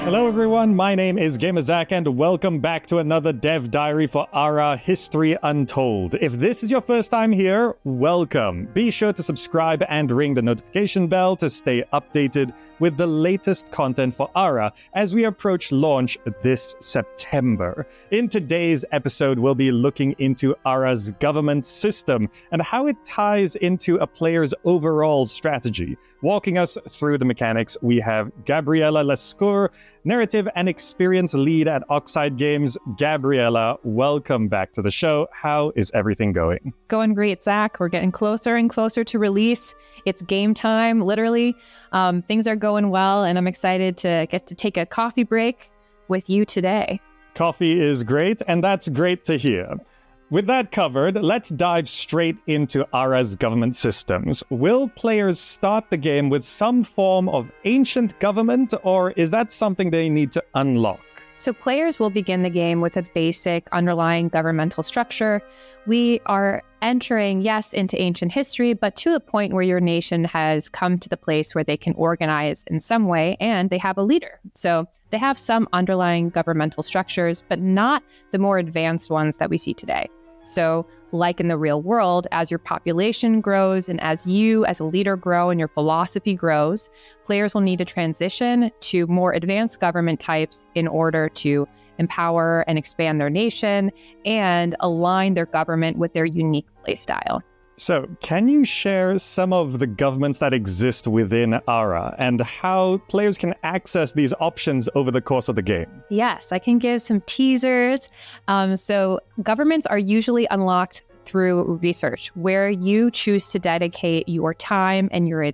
Hello everyone, my name is GamerZakh and welcome back to another dev diary for Ara History Untold. If this is your first time here, welcome. Be sure to subscribe and ring the notification bell to stay updated with the latest content for Ara as we approach launch this September. In today's episode, we'll be looking into Ara's government system and how it ties into a player's overall strategy. Walking us through the mechanics, we have Gabriela Leskur, narrative and experience lead at Oxide Games. Gabriela, welcome back to the show. How is everything going? Going great, Zach. We're getting closer and closer to release. It's game time, literally. Things are going well, and I'm excited to get to take a coffee break with you today. Coffee is great, and that's great to hear. With that covered, let's dive straight into Ara's government systems. Will players start the game with some form of ancient government, or is that something they need to unlock? So players will begin the game with a basic underlying governmental structure. We are entering, yes, into ancient history, but to a point where your nation has come to the place where they can organize in some way, and they have a leader. So they have some underlying governmental structures, but not the more advanced ones that we see today. So like in the real world, as your population grows and as you as a leader grow and your philosophy grows, players will need to transition to more advanced government types in order to empower and expand their nation and align their government with their unique playstyle. So, can you share some of the governments that exist within Ara and how players can access these options over the course of the game? Yes, I can give some teasers. So governments are usually unlocked through research. Where you choose to dedicate your time and your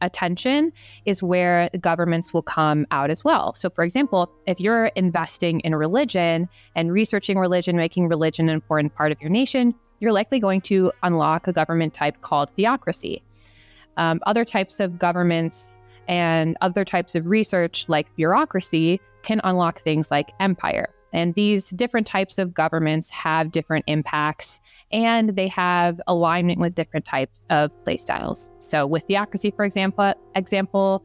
attention is where governments will come out as well. So for example, if you're investing in religion and researching religion, making religion an important part of your nation, you're likely going to unlock a government type called theocracy. Other types of governments and other types of research like bureaucracy can unlock things like empire. And these different types of governments have different impacts and they have alignment with different types of playstyles. So with theocracy, for example,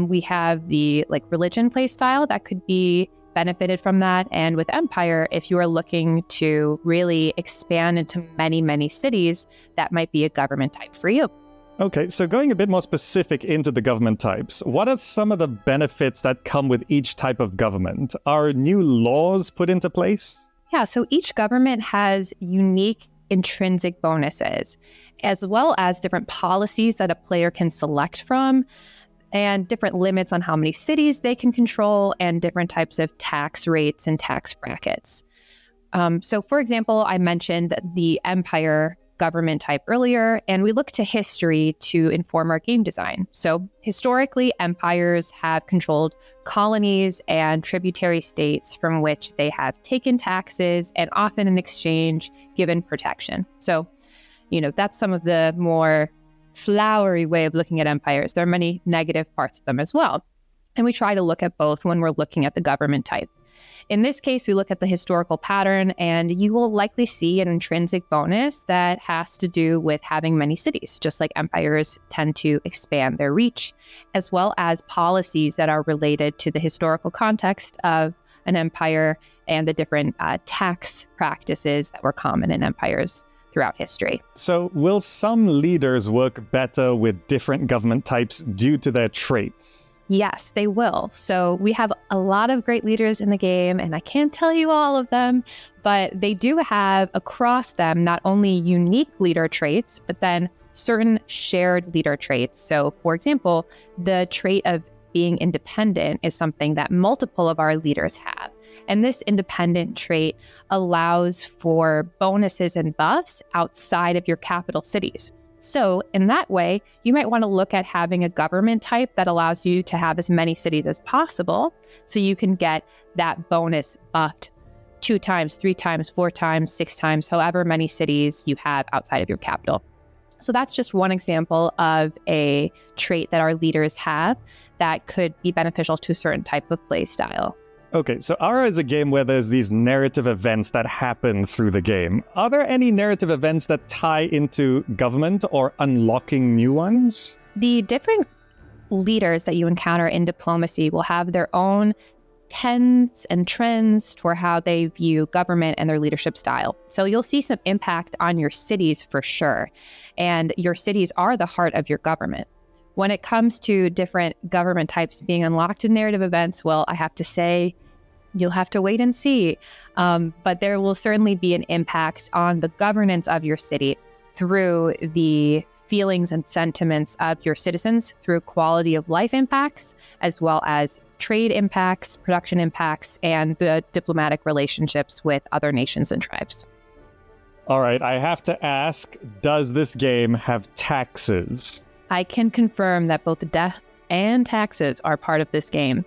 we have the religion playstyle that could be benefited from that. And with empire, if you are looking to really expand into many, many cities, that might be a government type for you. Okay, so going a bit more specific into the government types, what are some of the benefits that come with each type of government? Are new laws put into place? Yeah, so each government has unique intrinsic bonuses, as well as different policies that a player can select from, and different limits on how many cities they can control, and different types of tax rates and tax brackets. So for example, I mentioned the empire government type earlier, and we look to history to inform our game design. So historically, empires have controlled colonies and tributary states from which they have taken taxes and often in exchange given protection. So, that's some of the more flowery way of looking at empires. There are many negative parts of them as well. And we try to look at both when we're looking at the government type. In this case, we look at the historical pattern, and you will likely see an intrinsic bonus that has to do with having many cities, just like empires tend to expand their reach, as well as policies that are related to the historical context of an empire and the different tax practices that were common in empires throughout history. So will some leaders work better with different government types due to their traits? Yes, they will. So we have a lot of great leaders in the game, and I can't tell you all of them, but they do have across them not only unique leader traits, but then certain shared leader traits. So for example, the trait of being independent is something that multiple of our leaders have. And this independent trait allows for bonuses and buffs outside of your capital cities. So in that way, you might want to look at having a government type that allows you to have as many cities as possible so you can get that bonus buffed 2 times, 3 times, 4 times, 6 times, however many cities you have outside of your capital. So that's just one example of a trait that our leaders have that could be beneficial to a certain type of play style. Okay, so Ara is a game where there's these narrative events that happen through the game. Are there any narrative events that tie into government or unlocking new ones? The different leaders that you encounter in diplomacy will have their own trends for how they view government and their leadership style. So you'll see some impact on your cities for sure. And your cities are the heart of your government. When it comes to different government types being unlocked in narrative events, well, I have to say, you'll have to wait and see. But there will certainly be an impact on the governance of your city through the feelings and sentiments of your citizens, through quality of life impacts, as well as trade impacts, production impacts, and the diplomatic relationships with other nations and tribes. All right, I have to ask, does this game have taxes? I can confirm that both death and taxes are part of this game.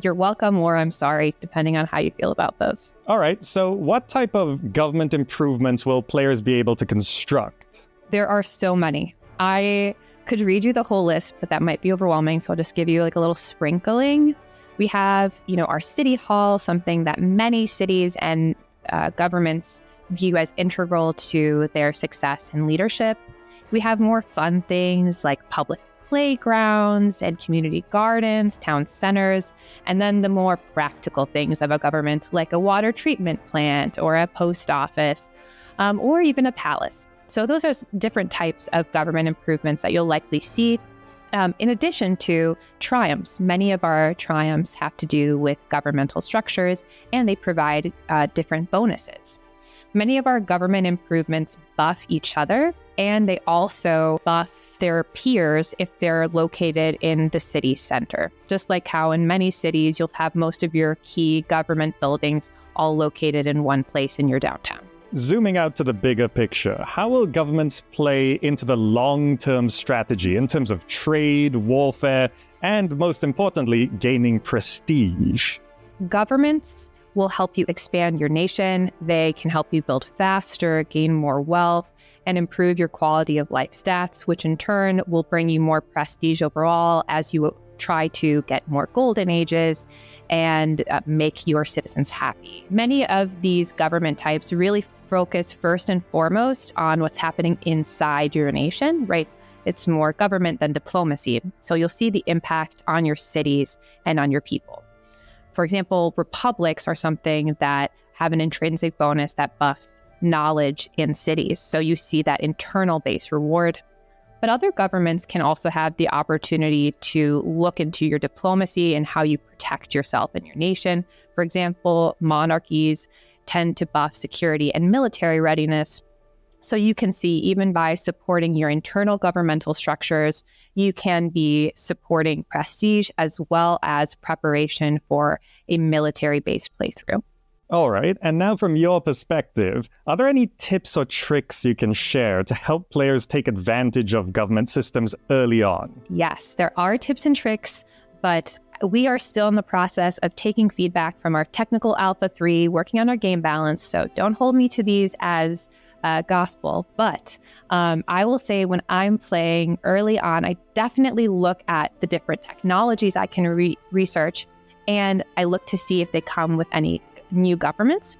You're welcome, or I'm sorry, depending on how you feel about those. All right, so what type of government improvements will players be able to construct? There are so many. I could read you the whole list, but that might be overwhelming, so I'll just give you like a little sprinkling. We have, our city hall, something that many cities and governments view as integral to their success and leadership. We have more fun things like public playgrounds and community gardens, town centers, and then the more practical things of a government like a water treatment plant or a post office, or even a palace. So those are different types of government improvements that you'll likely see. In addition to triumphs, many of our triumphs have to do with governmental structures, and they provide different bonuses. Many of our government improvements buff each other, and they also buff their peers if they're located in the city center. Just like how in many cities, you'll have most of your key government buildings all located in one place in your downtown. Zooming out to the bigger picture, how will governments play into the long-term strategy in terms of trade, warfare, and most importantly, gaining prestige? Governments will help you expand your nation. They can help you build faster, gain more wealth, and improve your quality of life stats, which in turn will bring you more prestige overall as you try to get more golden ages and make your citizens happy. Many of these government types really focus first and foremost on what's happening inside your nation, right? It's more government than diplomacy. So you'll see the impact on your cities and on your people. For example, republics are something that have an intrinsic bonus that buffs knowledge in cities. So you see that internal base reward. But other governments can also have the opportunity to look into your diplomacy and how you protect yourself and your nation. For example, monarchies tend to buff security and military readiness. So you can see even by supporting your internal governmental structures, you can be supporting prestige as well as preparation for a military-based playthrough. All right, and now from your perspective, are there any tips or tricks you can share to help players take advantage of government systems early on? Yes, there are tips and tricks, but we are still in the process of taking feedback from our technical Alpha 3, working on our game balance, so don't hold me to these as gospel. But I will say when I'm playing early on, I definitely look at the different technologies I can research, and I look to see if they come with any new governments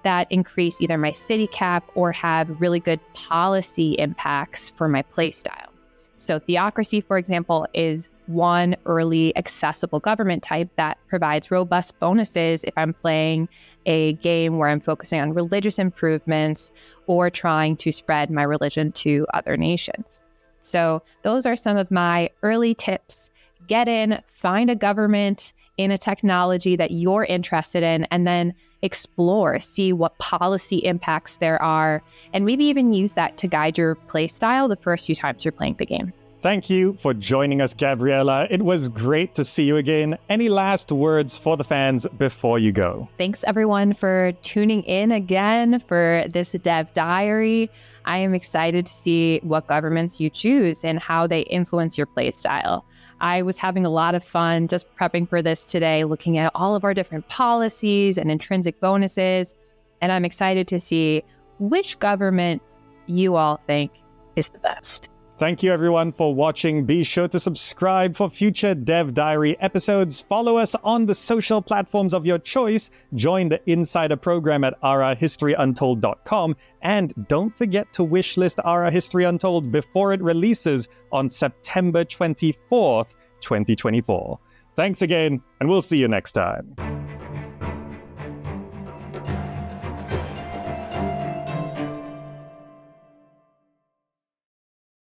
that increase either my city cap or have really good policy impacts for my playstyle. So theocracy, for example, is one early accessible government type that provides robust bonuses if I'm playing a game where I'm focusing on religious improvements or trying to spread my religion to other nations. So those are some of my early tips. Get in, find a government in a technology that you're interested in, and then explore, see what policy impacts there are, and maybe even use that to guide your play style the first few times you're playing the game. Thank you for joining us, Gabriela. It was great to see you again. Any last words for the fans before you go? Thanks, everyone, for tuning in again for this Dev Diary. I am excited to see what governments you choose and how they influence your play style. I was having a lot of fun just prepping for this today, looking at all of our different policies and intrinsic bonuses, and I'm excited to see which government you all think is the best. Thank you, everyone, for watching. Be sure to subscribe for future Dev Diary episodes. Follow us on the social platforms of your choice. Join the Insider program at arahistoryuntold.com. And don't forget to wishlist Ara History Untold before it releases on September 24th, 2024. Thanks again, and we'll see you next time.